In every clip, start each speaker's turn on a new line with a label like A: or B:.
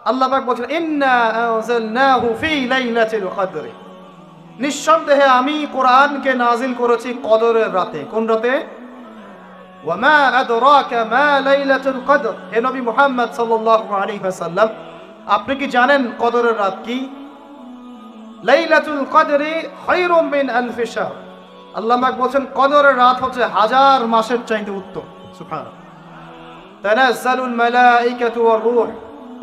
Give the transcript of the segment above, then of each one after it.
A: আল্লাহ পাক বলেন ইন্না আনজালনাহু ফি লাইলাতিল কদর, নিঃসন্দেহে আমি কোরআনকে নাজিল করেছি কদরের রাতে। কোন রাতে? ওয়া মা আদরাকা মা লাইলাতুল কদর, হে নবী মুহাম্মদ সাল্লাল্লাহু আলাইহি ওয়াসাল্লাম, আপনি কি জানেন কদরের রাত কি? লাইলাতুল কদরি খায়রুম মিন আলফি শাহর, আল্লাহ পাক বলেন কদরের রাত হচ্ছে হাজার মাসের চাইতে উত্তম। সুবহানাল্লাহ। তানাজ্জালুল মালাইকাতু ওয়ার রূহ,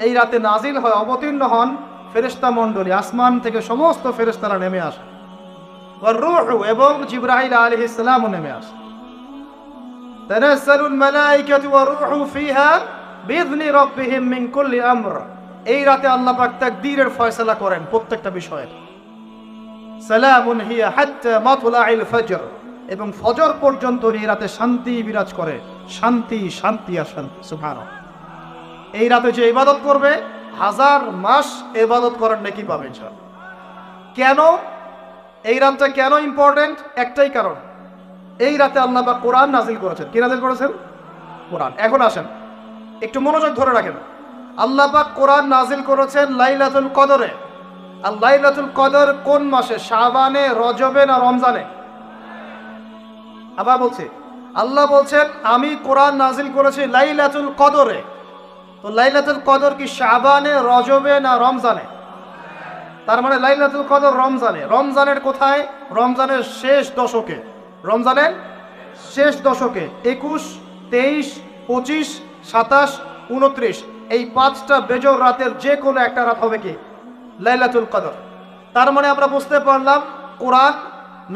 A: এই রাতে নাজিল হয়, অবতীর্ণ হন ফেরেশতা মণ্ডলী, আসমান থেকে সমস্ত ফেরেশতারা নেমে আসে। ওয়ার রূহ, এবং জিবরাইল আলাইহিস সালামও নেমে আসে। তানাজ্জালুল মালাইকাতু ওয়ার রূহু ফিহা বিইذনি রাব্বিহিম মিন কুল্লি আমর, এই রাতে আল্লাহ পাক তাকদীরের ফয়সালা করেন প্রত্যেকটা বিষয়ে। সালামুন হিয়া হাত্তা মাতলাইল ফজর, এবং ফজর পর্যন্ত এই রাতে শান্তি বিরাজ করে, শান্তি শান্তি আর শান্তি। সুবহানাল্লাহ। এই রাতে যে ইবাদত করবে হাজার মাস ইবাদত করার নেকি পাবে ইনশাআল্লাহ। কেন এই রাতটা কেন ইম্পর্টেন্ট? একটাই কারণ, এই রাতে আল্লাহ পাক কোরআন নাজিল করেছেন। কি নাজিল করেছেন? কোরআন। এখন আসেন একটু মনোযোগ ধরে রাখেন। আল্লাহ পাক কোরআন নাজিল করেছেন লাইলাতুল কদরে। আর লাইলাতুল কদর কোন মাসে? শাবানে, রজবে না রমজানে? আবার বলছি, আল্লাহ বলছেন আমি কোরআন নাজিল করেছি লাইলাতুল কদরে। তো লাইলাতুল কদর কি শাবানে, রজবে না রমজানে? তার মানে লাইলাতুল কদর রমজানে। রমজানের কোথায়? রমজানের শেষ দশকে। রমজানের শেষ দশকে 21, 23, 25, 27, 29, এই 5টা বেজর রাতের যে কোনো একটা রাত হবে কি লাইলাতুল কদর। তার মানে আমরা বুঝতে পারলাম কোরআন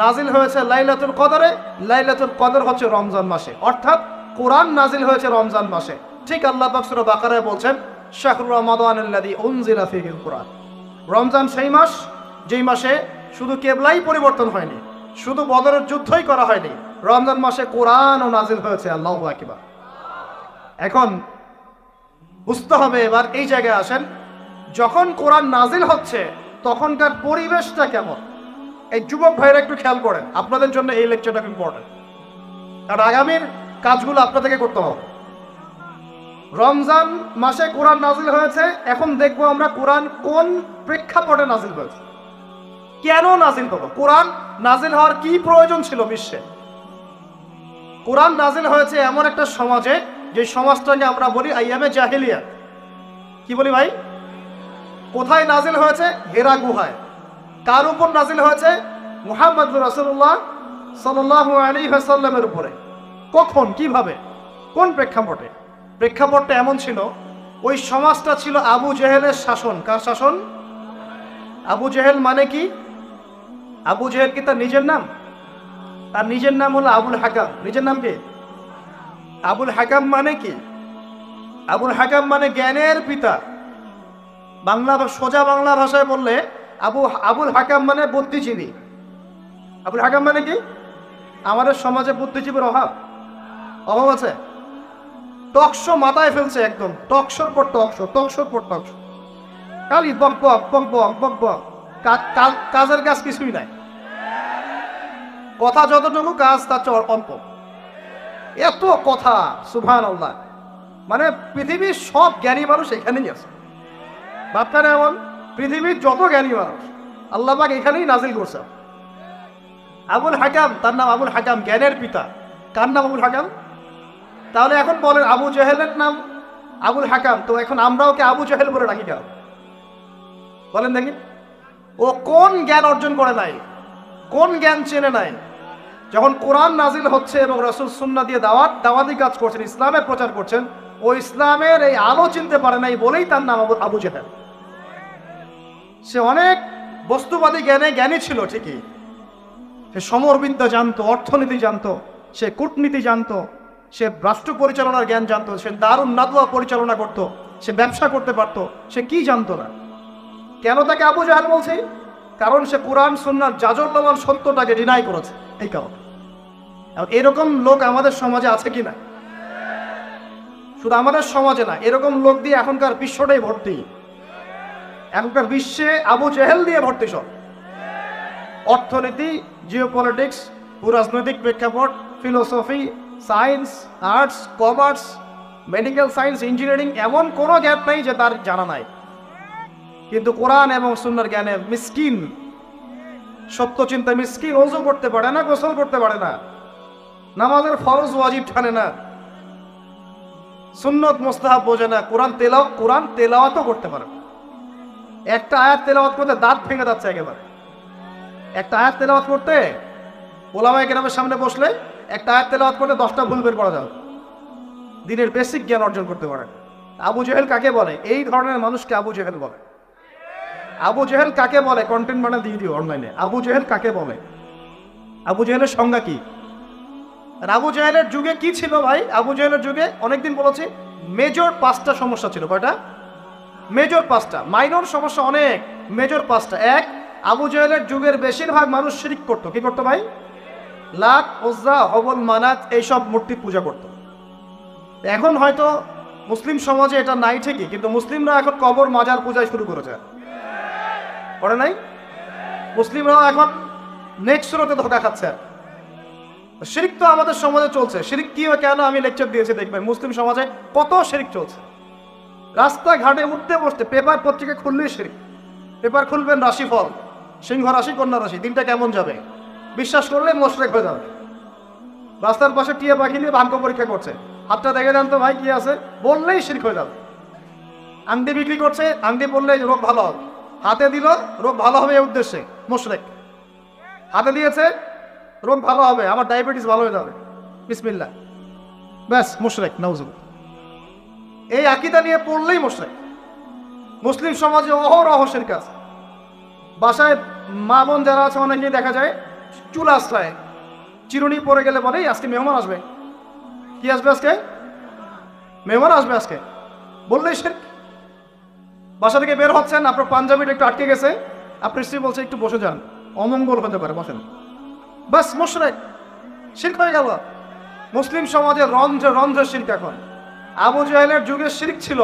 A: নাজিল হয়েছে লাইলাতুল কদরে, লাইলাতুল কদর হচ্ছে রমজান মাসে, অর্থাৎ কোরআন নাজিল হয়েছে রমজান মাসে। ঠিক আল্লাহ পাক সূরা বাকারায় বলছেন শাহরু রমাদানাল্লাযী উনজিলা ফীহিল কুরআন, রমজান সেই মাস যেই মাসে শুধু কেবলাই পরিবর্তন হয়নি, শুধু বদরের যুদ্ধই করা হয়নি, রমজান মাসে কোরআনও নাজিল হয়েছে। আল্লাহু আকবার। এখন বুঝতে হবে, এবার এই জায়গায় আসেন, যখন কোরআন নাজিল হচ্ছে তখনকার পরিবেশটা কেমন? এই যুবক ভাইরা একটু খেয়াল করেন, আপনাদের জন্য এই লেকচারটা ইম্পর্টেন্ট, কারণ আগামীর কাজগুলো আপনাদেরকে করতে হবে। রমজান মাসে কোরআন নাজিল হয়েছে, এখন দেখবো আমরা কোরআন কোন প্রেক্ষাপটে নাজিল হয়েছে, কেন নাজিল হলো, কোরআন নাজিল হওয়ার কি প্রয়োজন ছিল বিশ্বে। কোরআন নাজিল হয়েছে এমন একটা সমাজে, যে সমাজটাকে আমরা বলি আইয়ামে জাহিলিয়া। কি বলি ভাই? কোথায় নাজিল হয়েছে? হেরা গুহায়। কার উপর নাজিল হয়েছে? মুহাম্মদ রাসূলুল্লাহ সাল্লাল্লাহু আলাইহি ওয়াসাল্লামের উপরে। কখন, কিভাবে, কোন প্রেক্ষাপটে? প্রেক্ষাপটটা এমন ছিল, ওই সমাজটা ছিল আবু জেহেলের শাসন। কার শাসন? আবু জেহেল মানে কি? আবু জেহেল কি তার নিজের নাম? তার নিজের নাম হলো আবুল হাকাম। নিজের নাম কি? আবুল হাকাম মানে কি? আবুল হাকাম মানে জ্ঞানের পিতা। বাংলা, সোজা বাংলা ভাষায় বললে আবুল হাকাম মানে বুদ্ধিজীবী। আবুল হাকাম মানে কি? আমাদের সমাজে বুদ্ধিজীবীর অভাব আছে। টকশো মাথায় ফেলছে, একদম টকশোর পর টকশো, টকশোর পর টকশো, খালি বক বক বক বক বক বক, কাজের কাজ কিছুই নাই। কথা যতটুকু, কাজ তার চেয়ে অল্প। এত কথা, সুবহানাল্লাহ। মানে পৃথিবীর সব জ্ঞানী মানুষ এখানেই আছে। ভাবতেন এমন, পৃথিবীর যত জ্ঞানী মানুষ আল্লাহ পাক এখানেই নাজিল করছে। আবুল হাকাম, তার নাম আবুল হাকাম, জ্ঞানের পিতা। কার নাম আবুল হাকাম? তাহলে এখন বলেন, আবু জেহেলের নাম আবুল হাকাম, তো এখন আমরাও কি আবু জেহেল বলে ডাকি কেন? বলেন দেখি। ও কোন জ্ঞান অর্জন করে নাই, কোন জ্ঞান চেনে নাই? যখন কোরআন নাজিল হচ্ছে এবং রাসূল সুন্নাহ দিয়ে দাওয়াতি কাজ করছেন, ইসলামের প্রচার করছেন, ও ইসলামের এই আলো চিনতে পারে নাই বলেই তার নাম আবু জেহেল। সে অনেক বস্তুবাদী জ্ঞানী ছিল ঠিকই, সে সমরবিদ্যা জানতো, অর্থনীতি জানতো, সে কূটনীতি জানতো, সে রাষ্ট্র পরিচালনার জ্ঞান জানতো, সে দারুন নাদওয়া পরিচালনা করত, সে ব্যবসা করতে পারত, সে কি জানতো না? কেন তাকে আবু জাহেল বলছি? কারণ সে কোরআন সুন্নাহর জাজল্যমান সত্যটাকে ডিনাই করেছে, এই কারণে। এরকম লোক আমাদের সমাজে আছে কি না? শুধু আমাদের সমাজে না, এরকম লোক দিয়ে এখনকার বিশ্বটাই ভর্তি। এখনকার বিশ্বে আবু জেহেল দিয়ে ভর্তি সব। অর্থনীতি, জিওপলিটিক্স, ভূরাজনৈতিক প্রেক্ষাপট, philosophy, science, arts, commerce, medical science, engineering, এমন কোনো জ্ঞান নাই যে তার জানা নাই। কিন্তু কোরআন এবং সুন্নাহর জ্ঞানে মিসকিন, সত্য চিন্তা মিসকিন, ওযু করতে পারে না, গোসল করতে পারে না, নামাজের ফরজ ওয়াজিব জানে না, সুন্নত মুস্তাহাব বোঝে না, কোরআন তেলাওয়াতও করতে পারে না। একটা আয়াত তেলাওয়াত করতে দাঁত ভেঙে যাচ্ছে একেবারে। একটা আয়াত তেলাওয়াত করতে ওলামায়ে কেরামের সামনে বসলে একটা আয়াত তেলাওয়াত করতে 10টা ভুল বের করা যাবে। দিনের বেসিক জ্ঞান অর্জন করতে পারে। আবু জেহেল কাকে বলে? এই ধরনের মানুষকে আবু জেহেল বলে। আবু জেহেল কাকে বলে? কন্টেন্ট বানিয়ে দিয়ে দিও অনলাইনে। আবু জেহেল কাকে বলে? আবু জেহেলের সংজ্ঞা কি? আর আবু জেহেলের যুগে কি ছিল ভাই? আবু জেহেলের যুগে অনেকদিন বলেছি মেজর 5টা সমস্যা ছিল। কয়টা? মেজর 5টা। মাইনর সমস্যা অনেক, মেজর 5টা। এক, আবু জেহেলের যুগের বেশিরভাগ মানুষ শিরক করতো। কি করতো ভাই? লাত, উজ্জা, হবল, মানাত এইসব মূর্তি পূজা করতো। এখন হয়তো মুসলিম সমাজে এটা নাই ঠিকই, কিন্তু মুসলিমরা এখন কবর মাজার পূজায় শুরু করেছে, করে নাই? মুসলিমরাও এখন নেক্সট স্রোতে ধোকা খাচ্ছে। শিরক তো আমাদের সমাজে চলছে। শিরক কি হয় কেন আমি লেকচার দিয়েছি, দেখবেন মুসলিম সমাজে কত শিরক চলছে। রাস্তাঘাটে উঠতে বসতে পেপার পত্রিকা খুললেই শিরক। পেপার খুলবেন রাশিফল, সিংহ রাশি, কন্যা রাশি, দিনটা কেমন যাবে বিশ্বাস করলে মোশরেক হয়ে যাবে। রাস্তার পাশে টিয়া পাখি নিয়ে ভাগ্য পরীক্ষা করছে, হাতটা দেখে দেন তো ভাই কি আছে, বললেই শিরক হয়ে যাবে। আংটি বিক্রি করছে, আংটি বললে রোগ ভালো হবে, হাতে দিল রোগ ভালো হবে এই উদ্দেশ্যে, মোশরেক। হাতে দিয়েছে রোগ ভালো হবে, আমার ডায়াবেটিস ভালো হয়ে যাবে, বিসমিল্লাহ, ব্যাস মোশরেক, নাউজুবিল্লাহ। এই আকীদা নিয়ে পড়লেই মোশরেক। মুসলিম সমাজে অহরহ শিরক আছে। বাসায় মা বোন যারা আছে অনেকেই দেখা যায় চুল আশ্রয় চিরুনি পরে গেলে বলে আজকে মেহমান আসবে। কি আসবে আজকে? মেহমান আসবে আজকে, বললেই শিরক। বাসা থেকে বের হচ্ছেন, আপনার পাঞ্জাবিটা একটু আটকে গেছে, আপনার স্ত্রী বলছে একটু বসে যান, অমঙ্গল হতে পারে, বসেন, বাস মোশরেক, শিরক হয়ে গেল। মুসলিম সমাজে রন্ধ্রে রন্ধ্রে শিরক এখন। আবু জাহেলের যুগে শিরক ছিল,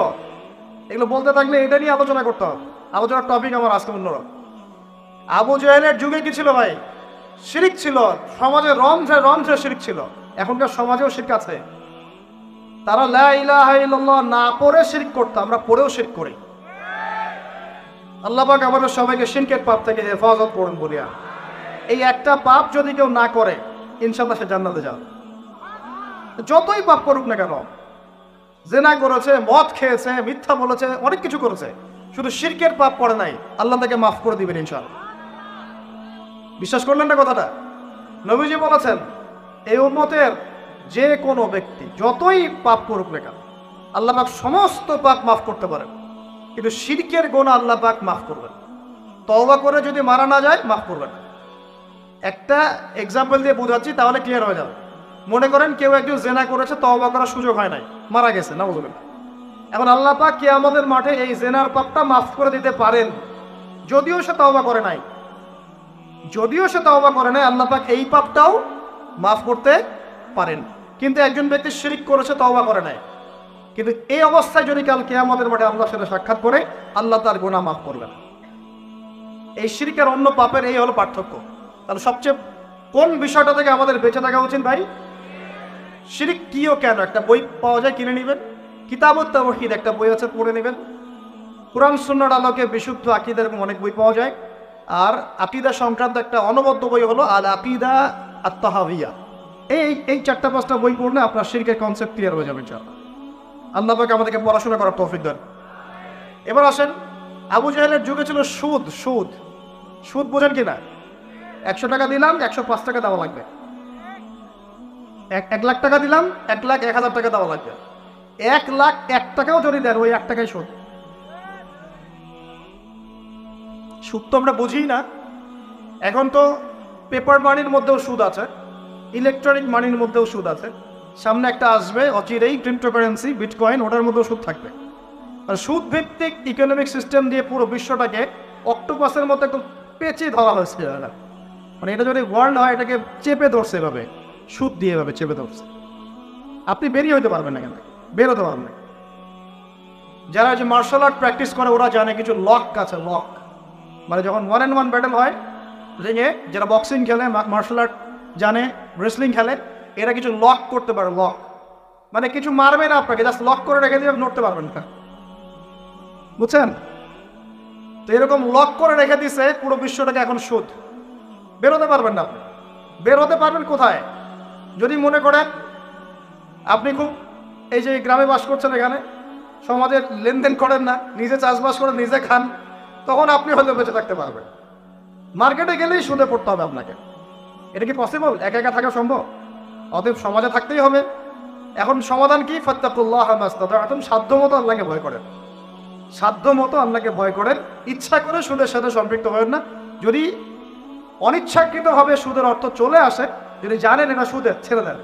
A: এগুলো বলতে থাকলে এটা নিয়ে আলোচনা করতে হবে। আলোচনার টপিক আমার আজকে অন্যরকম। আবু জাহেলের যুগে কি ছিল ভাই? শিরক ছিল, সমাজে রন্ধ্রে রন্ধ্রে শিরক ছিল। এখনকার সমাজেও শিরক আছে। তারা লা ইলাহা ইল্লাল্লাহ না পড়ে শিরক করতো, আমরা পড়েও শিরক করি। আল্লাহ পাক আমাদের সবাইকে শিরকের পাপ থেকে হেফাজত করুন বলিয়া। এই একটা পাপ যদি কেউ না করে ইনশাআল্লাহ সে জান্নাতে যাবে। যতই পাপ করুক না কেন, জেনা করেছে, মদ খেয়েছে, মিথ্যা বলেছে, অনেক কিছু করেছে, শুধু শিরকের পাপ করে নাই, আল্লাহ তাকে মাফ করে দিবেন ইনশাআল্লাহ। বিশ্বাস করলেন না কথাটা? নবীজি বলেছেন এই উম্মতের যে কোনো ব্যক্তি যতই পাপ করুক না কেন আল্লাহ পাক সমস্ত পাপ মাফ করতে পারেন, কিন্তু শিরকের গুনাহ আল্লাহ পাক মাফ করবেন। তওবা করে যদি মারা না যায় মাফ করবেন। একটা এক্সাম্পল দিয়ে বোঝাচ্ছি, তাহলে ক্লিয়ার হয়ে যাবে। মনে করেন কেউ একজন জেনা করেছে, তওবা করার সুযোগ হয় নাই, মারা গেছে, নাউজুবিল্লাহ। এখন আল্লাহ পাক কিয়ামতের মাঠে এই জেনার পাপটা মাফ করে দিতে পারেন, যদিও সে তওবা করে নাই। আল্লাহ পাক এই পাপটাও মাফ করতে পারেন। কিন্তু একজন ব্যক্তি শিরক করেছে, তওবা করে নাই, কিন্তু এই অবস্থায় যদি কাল কিয়ামতের মাঠে আল্লাহর সাথে সাক্ষাৎ করে, আল্লাহ তার গুনাহ মাফ করবেন। এই শিরকের অন্য পাপের এই হলো পার্থক্য। তাহলে সবচেয়ে কোন বিষয়টা থেকে আমাদের বেঁচে থাকা উচিত ভাই? শিরক কি ও কেন, একটা বই পাওয়া যায়, কিনে নেবেন। কিতাবুত তাওহীদ একটা বই আছে, পড়ে নেবেন। কুরআন সুন্নাহর আলোকে বিশুদ্ধ আকীদা, এরকম অনেক বই পাওয়া যায়। আর আকীদা সংক্রান্ত একটা অনবদ্য বই হলো আল আকীদা আত-তাহাওয়িয়া। এই 4-5টা বই পড়লে আপনার শিরকের কনসেপ্ট ক্লিয়ার হয়ে যাবে ইনশাআল্লাহ। আল্লাহ পাক আমাদেরকে পড়াশোনা করার তৌফিক দেন। এবার আসেন, আবু জাহেলের যুগে ছিল সুদ। সুদ বোঝেন কিনা? 100 টাকা দিলাম, 105 টাকা দেওয়া লাগবে। 1 লাখ টাকা দিলাম, 1,01,000 টাকা দেওয়া লাগবে। 1,01,000 টাকাও যদি দেন, ওই 1 টাকাই সুদ। সুদ তো আমরা বুঝি না। এখন তো পেপার মানির মধ্যেও সুদ আছে, ইলেকট্রনিক মানির মধ্যেও সুদ আছে। সামনে একটা আসবে অচিরেই ক্রিপ্টোকারেন্সি, বিটকয়েন, ওটার মধ্যেও সুদ থাকবে। আর সুদ ভিত্তিক ইকোনমিক সিস্টেম দিয়ে পুরো বিশ্বটাকে অক্টোপাসের মতো একটু পেঁচে ধরা হয়েছে। মানে এটা যদি ওয়ার্ল্ড হয়, এটাকে চেপে ধরছে, এভাবে সুদ দিয়ে এভাবে চেপে ধরছে। আপনি বেরিয়ে হইতে পারবেন না, কেন বের হতে পারবেন না। যারা যে মার্শাল আর্ট প্র্যাকটিস করে ওরা জানে কিছু লক আছে, লক মানে যখন 1-on-1 ব্যাটেল হয়, রিংয়ে যারা বক্সিং খেলে, মার্শাল আর্ট জানে, রেসলিং খেলে, এরা কিছু লক করতে পারে। লক মানে কিছু মারবে না আপনাকে, জাস্ট লক করে রেখে দিয়ে নড়তে পারবেন না, বুঝছেন? তো এরকম লক করে রেখে দিছে পুরো বিশ্বটাকে এখন সুদ। বেরোতে পারবেন না আপনি। বেরোতে পারবেন কোথায়? যদি মনে করেন আপনি খুব এই যে গ্রামে বাস করছেন, এখানে সমাজের লেনদেন করেন না, নিজে চাষবাস করে নিজে খান, তখন আপনি হয়তো বেঁচে থাকতে পারবেন। মার্কেটে গেলেই সুদে পড়তে হবে আপনাকে। এটা কি পসিবল? একা একা থাকা সম্ভব? অতএব সমাজে থাকতেই হবে। এখন সমাধান কি? ফাত্তাকুল্লাহ মাস্তাতা'তুম, সাধ্য মতো আল্লাহকে ভয় করেন। সাধ্য মতো আল্লাহকে ভয় করেন। ইচ্ছা করে সুদের সাথে সম্পৃক্ত হবেন না। যদি অনিচ্ছাকৃতভাবে সুদের অর্থ চলে আসে, যদি জানেন এটা সুদের, ছেড়ে দেন।